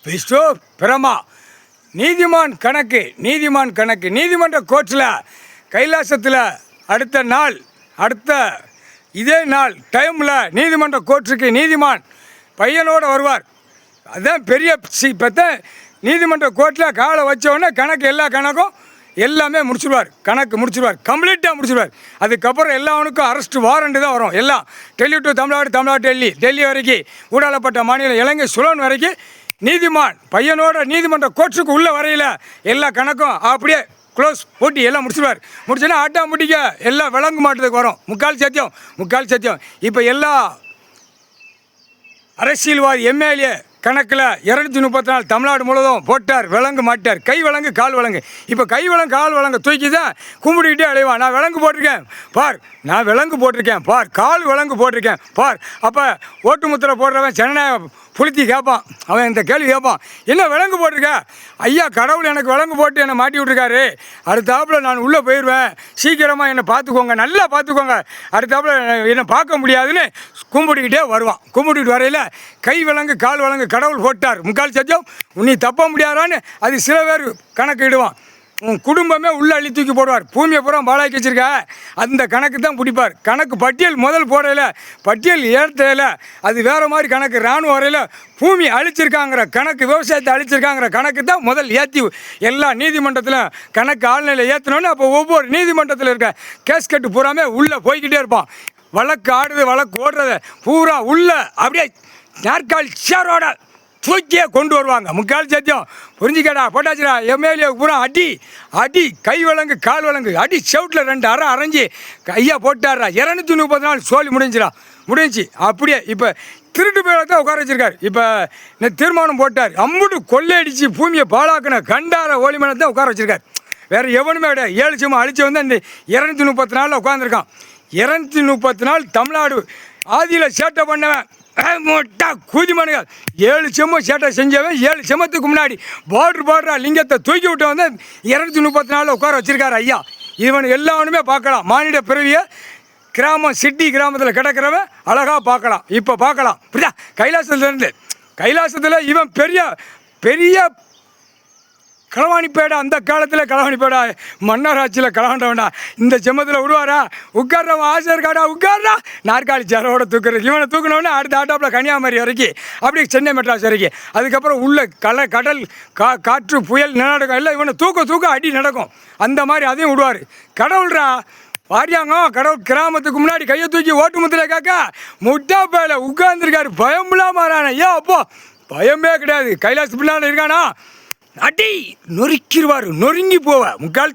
விஷ்ணு பிரமா நீதிமான் கணக்கு நீதிமன்ற கோர்ட்டில் கைலாசத்தில் அடுத்த இதே நாள் டைமில் நீதிமன்ற கோர்ட்டுக்கு நீதிமான் பையனோடு வருவார். அதுதான் பெரிய நீதிமன்ற கோர்ட்டில் காலை வச்சோடனே எல்லா கணக்கும் எல்லாமே முடிச்சிடுவார் கம்ப்ளீட்டாக முடிச்சிடுவார். அதுக்கப்புறம் எல்லாவனுக்கும் அரெஸ்ட் வாரண்ட் தான் வரும். எல்லாம் டெல்லி டு தமிழ்நாடு டெல்லி வரைக்கும் ஊடாளப்பட்ட மாநிலம் இலங்கை சுலன் வரைக்கும் நீதிமான் பையனோட நீதிமன்ற கோர்ட்டுக்கு உள்ள வரையில் எல்லா கணக்கும் அப்படியே க்ளோஸ் போட்டி எல்லாம் முடிச்சோன்னா ஆட்டோமேட்டிக்கா எல்லாம் விளங்கு மாட்டதுக்கு வரும். முக்கால் சத்தியம். இப்போ எல்லா அரசியல்வாதி எம்எல்ஏ கணக்கில் 234 தமிழ்நாடு முழுவதும் போட்டார். விலங்கு மாட்டார். கை விலங்கு கால் விலங்கு. இப்போ கை விலங்கு கால் விலங்கு தூக்கி தான் கும்பிட்டுக்கிட்டே அலைவான். நான் விலங்கு போட்டிருக்கேன் பார், நான் விலங்கு போட்டிருக்கேன் பார், கால் விலங்கு போட்டிருக்கேன் பார். அப்போ ஓட்டு முத்திரை போடுறவன் ஜனநாயக புளுத்தி கேட்பான். அவன் இந்த கேள்வி கேட்பான், என்ன விலங்கு போட்டிருக்க? ஐயா கடவுள் எனக்கு விலங்கு போட்டு என்னை மாட்டி விட்டுருக்காரு. அடுத்தாப்புல நான் உள்ளே போயிடுவேன், சீக்கிரமாக என்னை பார்த்துக்கோங்க, நல்லா பார்த்துக்கோங்க, அடுத்தாப்புல என்னை பார்க்க முடியாதுன்னு கும்பிட்டுக்கிட்டே வருவான். கும்பிட்டுக்கிட்டு வரையில் கை விலங்கு கால் விலங்கு கடவுள் போட்டார். முக்கால் சத்தியம் நீ தப்ப முடியாதான்னு அது சில பேர் கணக்கு இடுவான். உன் குடும்பமே உள்ளே அள்ளி தூக்கி போடுவார். பூமியை பூரா பாலாக்கி வச்சிருக்க அந்த கணக்கு தான் பிடிப்பார். கணக்கு பட்டியல் முதல் போடையில் பட்டியல் ஏற்றையில் அது வேறு மாதிரி கணக்கு. இராணுவ வரையில் பூமி அழிச்சிருக்காங்கிற கணக்கு, விவசாயத்தை அழிச்சிருக்காங்கிற கணக்கு தான் முதல் ஏற்றி எல்லா நீதிமன்றத்தில் கணக்கு ஆழ்நிலை ஏற்றினோன்னு அப்போ ஒவ்வொரு நீதிமன்றத்தில் இருக்க கேஸ்கட்டு பூராமே உள்ளே போய்கிட்டே இருப்பான். வழக்கு ஆடுது வழக்கு ஓடுறத பூரா உள்ள அப்படியே நாற்காலி சேரோட தூக்கியே கொண்டு வருவாங்க. முக்கால் சத்தியம் புரிஞ்சுக்கடா போட்டாச்சுடா. எம்எல்ஏ பூரா அடி கை விலங்கு கால் விலங்கு அடி செவுட்டில் 2 அரை அரைஞ்சி கையா போட்டாரா. 234 சோழி முடிஞ்சு அப்படியே இப்போ திருட்டு பேரை தான் உட்கார வச்சிருக்காரு. இப்போ தீர்மானம் போட்டார். அம்புட்டு கொள்ளையடிச்சு பூமியை பாழாக்கின கண்டார ஓலிமனை தான் உட்கார வச்சிருக்காரு. வேறு எவனுமே கிடையாது. 7 செம்ம அழிச்சு வந்து அந்த 234 உட்காந்துருக்கான். 234 தமிழ்நாடு ஆதியில் சேட்டை பண்ணவன் மொட்டா கூதிமனுகள் 7 செம்ம சேட்டை செஞ்சவன் 7 செம்மத்துக்கு முன்னாடி பார்டரா லிங்கத்தை தூக்கி விட்டு வந்து 234 உட்கார வச்சிருக்காரு ஐயா. இவன் எல்லாவனுமே பார்க்கலாம். மானிட பிறவியை சிட்டி கிராமத்தில் கிடக்கிறவன் அழகாக பார்க்கலாம். இப்போ பார்க்கலாம். புரியா? கைலாசத்தில் இவன் பெரிய களவாணிப்பேடா. அந்த காலத்தில் களவாணிப்பேடா, மன்னர் ஆட்சியில் களவாண்டவன்டா. இந்த செம்மத்தில் விடுவாரா? உட்கார்றவன் ஆசை இருக்காடா, உட்கார்றா. நாற்காலி சேரோட தூக்குறது. இவனை தூக்கினோடனே அடுத்த ஆட்டோப்பில் கன்னியாகுமரி வரைக்கும் அப்படியே சென்னை மெட்ராஸ் வரைக்கும். அதுக்கப்புறம் உள்ள கடல் காற்று புயல் நிலநடுக்கம் எல்லாம் இவனை தூக்க அடி நடக்கும். அந்த மாதிரி அதையும் விடுவார். கடவுள்ரா வாரியாங்க கடவுள் கிராமத்துக்கு முன்னாடி கையை தூக்கி ஓட்டு முத்திரை காக்கா முட்டா பேல உட்கார்ந்துருக்காரு. பயம்லாம் மாறான. ஏன் அப்போ பயமே கிடையாது. கைலாச பிள்ளான இருக்கானா அடி நொறுக்கிடுவார். நொறுங்கி போவ முக்கால்